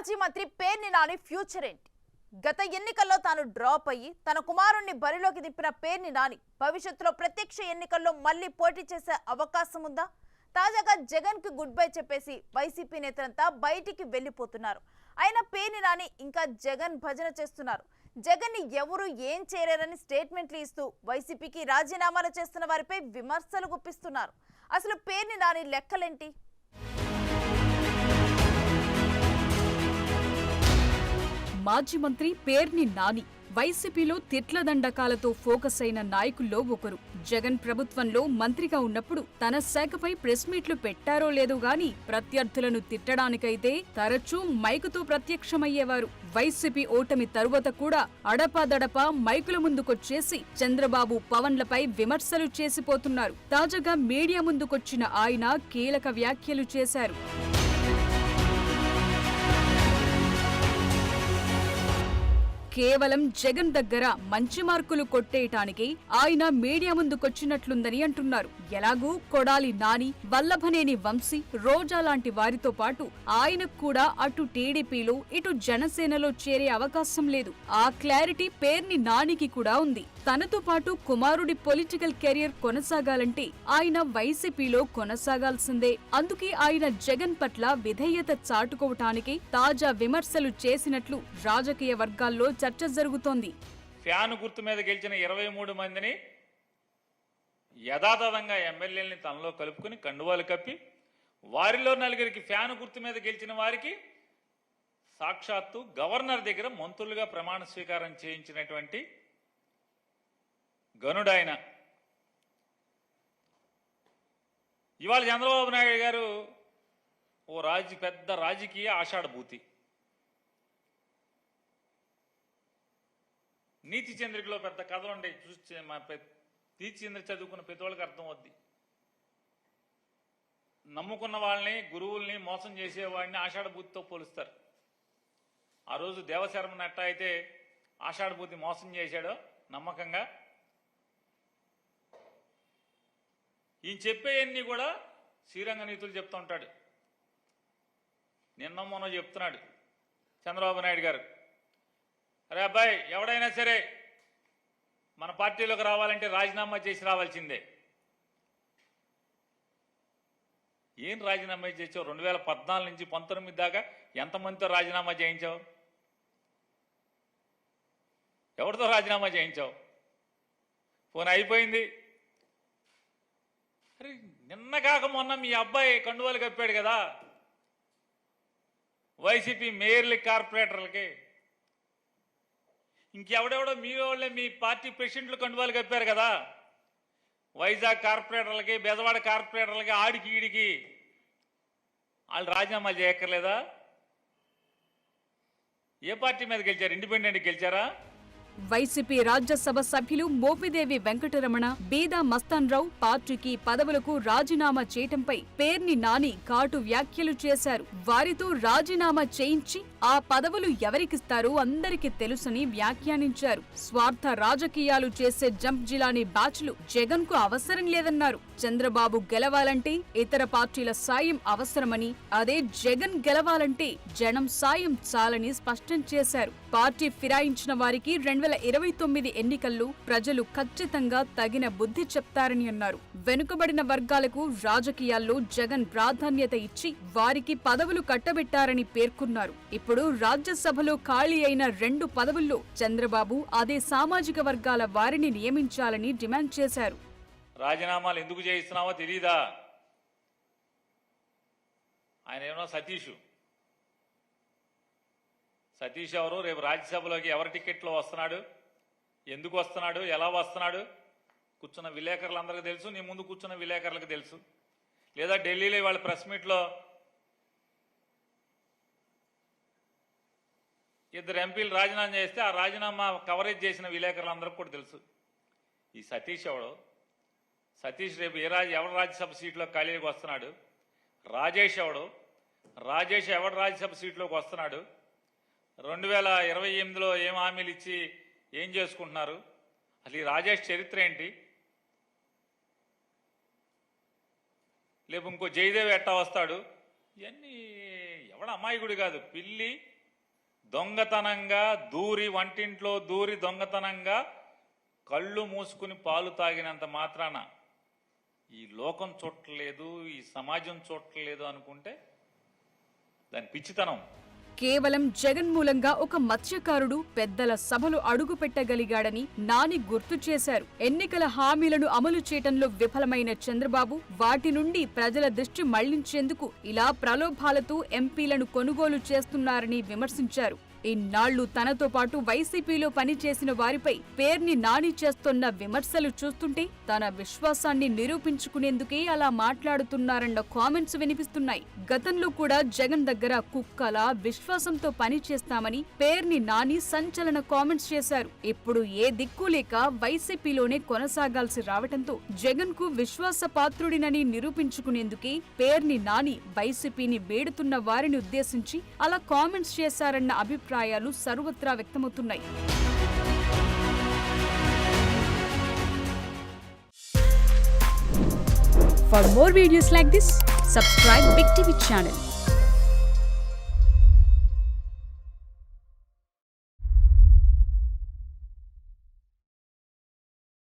మాజీ మంత్రి పేర్ని నాని ఫ్యూచర్ ఏంటి? గత ఎన్నికల్లో తాను డ్రాప్ అయ్యి తన కుమారుణ్ణి బరిలోకి దింపిన పేర్ని నాని భవిష్యత్తులో ప్రత్యక్ష ఎన్నికల్లో మళ్లీ పోటీ చేసే అవకాశం ఉందా? తాజాగా జగన్ కి గుడ్ బై చెప్పేసి వైసీపీ నేతలంతా బయటికి వెళ్లిపోతున్నారు. అయినా పేర్ని నాని ఇంకా జగన్ భజన చేస్తున్నారు. జగన్ ని ఎవరు ఏం చేయలేరని స్టేట్మెంట్లు ఇస్తూ వైసీపీకి రాజీనామాలు చేస్తున్న వారిపై విమర్శలు గుప్పిస్తున్నారు. అసలు పేర్ని నాని లెక్కలేంటి? మాజీ మంత్రి పేర్ని నాని వైసీపీలో తిట్ల దండకాలతో ఫోకస్ అయిన నాయకుల్లో ఒకరు. జగన్ ప్రభుత్వంలో మంత్రిగా ఉన్నప్పుడు తన శాఖపై ప్రెస్ మీట్లు పెట్టారో లేదో గాని ప్రత్యర్థులను తిట్టడానికైతే తరచూ మైకుతో ప్రత్యక్షమయ్యేవారు. వైసీపీ ఓటమి తరువాత కూడా అడపాదడపా మైకుల ముందుకొచ్చేసి చంద్రబాబు పవన్లపై విమర్శలు చేసిపోతున్నారు. తాజాగా మీడియా ముందుకొచ్చిన ఆయన కీలక వ్యాఖ్యలు చేశారు. కేవలం జగన్ దగ్గర మంచి మార్కులు కొట్టేయటానికి ఆయన మీడియా ముందుకొచ్చినట్లుందని అంటున్నారు. ఎలాగూ కొడాలి నాని, వల్లభనేని వంశీ, రోజా లాంటి వారితో పాటు ఆయనకు కూడా అటు టీడీపీలో ఇటు జనసేనలో చేరే అవకాశం లేదు. ఆ క్లారిటీ పేర్ని నానికి కూడా ఉంది. తనతో పాటు కుమారుడి పొలిటికల్ కెరియర్ కొనసాగాలంటే ఆయన వైసీపీలో కొనసాగాల్సిందే. అందుకే ఆయన జగన్ పట్ల విధేయత చాటుకోవటానికి తాజా విమర్శలు చేసినట్లు రాజకీయ వర్గాల్లో చర్చ జరుగుతోంది. ఫ్యాను గుర్తు మీద గెలిచిన 23 మందిని యథాతథంగా ఎమ్మెల్యేలని తనలో కలుపుకుని కండువాలు కప్పి వారిలో 4 ఫ్యాను గుర్తు మీద గెలిచిన వారికి సాక్షాత్తు గవర్నర్ దగ్గర మంత్రులుగా ప్రమాణ స్వీకారం చేయించినటువంటి గనుడాయన. ఇవాళ చంద్రబాబు నాయుడు గారు పెద్ద రాజకీయ ఆషాఢభూతి. నీతి చంద్రికలో పెద్ద కథలు ఉండే చూస్తే నీతి చంద్రిక చదువుకున్న ప్రతి వాళ్ళకి అర్థం అవుద్ది. నమ్ముకున్న వాళ్ళని, గురువుల్ని మోసం చేసేవాడిని ఆషాఢభూతితో పోలుస్తారు. ఆ రోజు దేవశర్మను ఎట్టా అయితే ఆషాఢభూతి మోసం చేశాడో నమ్మకంగా, ఈయన చెప్పేవన్నీ కూడా శ్రీరంగ నీతులు చెప్తూ ఉంటాడు. నిన్న మొన్న చెప్తున్నాడు చంద్రబాబు నాయుడు గారు, అరే అబ్బాయి, ఎవడైనా సరే మన పార్టీలోకి రావాలంటే రాజీనామా చేసి రావాల్సిందే. ఏం రాజీనామా చేసావు? 2014 నుంచి 19 దాకా ఎంతమందితో రాజీనామా చేయించావు? ఎవరితో రాజీనామా చేయించావు? ఫోన్ అయిపోయింది. అరే నిన్న కాక మొన్న మీ అబ్బాయి కండువాలు కప్పాడు కదా వైసీపీ మేయర్లకి, కార్పొరేటర్లకి. ఇంకెవడెవడో మీ వాళ్ళే మీ పార్టీ ప్రెసిడెంట్లు కండువాలు కప్పారు కదా వైజాగ్ కార్పొరేటర్లకి, బెజవాడ కార్పొరేటర్లకి, ఆడికి ఈడికి. వాళ్ళు రాజీనామాలు చేయక్కర్లేదా? ఏ పార్టీ మీద గెలిచారు? ఇండిపెండెంట్ గెలిచారా? వైసీపీ రాజ్యసభ సభ్యులు మోపిదేవి వెంకటరమణ, బీదా మస్తాన్రావు పార్టీకి పదవులకు రాజీనామా చేయటంపై పేర్ని నాని ఘాటు వ్యాఖ్యలు చేశారు. వారితో రాజీనామా చేయించి ఆ పదవులు ఎవరికిస్తారో అందరికీ తెలుసని వ్యాఖ్యానించారు. స్వార్థ రాజకీయాలు చేసే జంప్ జిలానీ బ్యాచ్లు జగన్ కు అవసరం లేదన్నారు. చంద్రబాబు గెలవాలంటే ఇతర పార్టీల సాయం అవసరమని, అదే జగన్ గెలవాలంటే జనం సాయం చాలని స్పష్టం చేశారు. పార్టీ ఫిరాయించిన వారికి 2029 ఎన్నికల్లో ప్రజలు ఖచ్చితంగా తగిన బుద్ధి చెప్తారని అన్నారు. వెనుకబడిన వర్గాలకు రాజకీయాల్లో జగన్ ప్రాధాన్యత ఇచ్చి వారికి పదవులు కట్టబెట్టారని పేర్కొన్నారు. ఇప్పుడు రాజ్యసభలో ఖాళీ అయిన 2 పదవుల్లో చంద్రబాబు అదే సామాజిక వర్గాల వారిని నియమించాలని డిమాండ్ చేశారు. రాజీనామాలు ఎందుకు చేయిస్తున్నావో తెలీదా? ఆయన ఏమో సతీష్ ఎవరు? రేపు రాజ్యసభలోకి ఎవరి టికెట్లో వస్తున్నాడు, ఎందుకు వస్తున్నాడు, ఎలా వస్తున్నాడు కూర్చున్న విలేకరులందరికీ తెలుసు. నీ ముందు కూర్చున్న విలేకరులకు తెలుసు. లేదా ఢిల్లీలో వాళ్ళ ప్రెస్ మీట్లో 2 ఎంపీలు రాజీనామా చేస్తే ఆ రాజీనామా కవరేజ్ చేసిన విలేకరులందరికీ కూడా తెలుసు. ఈ సతీష్ ఎవడు? సతీష్ రేపు ఎవరు రాజ్యసభ సీట్లో ఖాళీకి వస్తున్నాడు? రాజేష్ ఎవడు? రాజేష్ ఎవడు రాజ్యసభ సీట్లోకి వస్తున్నాడు? 2028లో ఏం హామీలు ఇచ్చి ఏం చేసుకుంటున్నారు? అసలు ఈ రాజేష్ చరిత్ర ఏంటి? లేపు ఇంకో జయదేవ్ ఎట్టా వస్తాడు? ఇవన్నీ ఎవడ అమాయకుడు కాదు, పిల్లి దొంగతనంగా దూరి వంటింట్లో దూరి దొంగతనంగా కళ్ళు మూసుకుని పాలు తాగినంత మాత్రాన ఈ లోకం చూడట్లేదు, ఈ సమాజం చూడట్లేదు అనుకుంటే దాని పిచ్చితనం. కేవలం జగన్ మూలంగా ఒక మత్స్యకారుడు పెద్దల సభలు అడుగు పెట్టగలిగాడని నాని గుర్తు చేశారు. ఎన్నికల హామీలను అమలు చేయటంలో విఫలమైన చంద్రబాబు వాటి నుండి ప్రజల దృష్టి మళ్లించేందుకు ఇలా ప్రలోభాలతో ఎంపీలను కొనుగోలు చేస్తున్నారని విమర్శించారు. ఇన్నాళ్లు తనతో పాటు వైసీపీలో పనిచేసిన వారిపై పేర్ని నాని చేస్తున్న విమర్శలు చూస్తుంటే తన విశ్వాసాన్ని నిరూపించుకునేందుకే అలా మాట్లాడుతున్నారన్న కామెంట్స్ వినిపిస్తున్నాయి. గతంలో కూడా జగన్ దగ్గర కుక్కలా విశ్వాసంతో పనిచేస్తామని పేర్ని నాని సంచలన కామెంట్స్ చేశారు. ఇప్పుడు ఏ దిక్కు లేక వైసీపీలోనే కొనసాగాల్సి రావటంతో జగన్ కు విశ్వాస పాత్రుడినని నిరూపించుకునేందుకే పేర్ని నాని వైసీపీని వేడుతున్న వారిని ఉద్దేశించి అలా కామెంట్స్ చేశారన్న అభిప్రాయాలు సర్వత్రా వ్యక్తమవుతున్నాయి. For more videos like this, subscribe Big TV channel.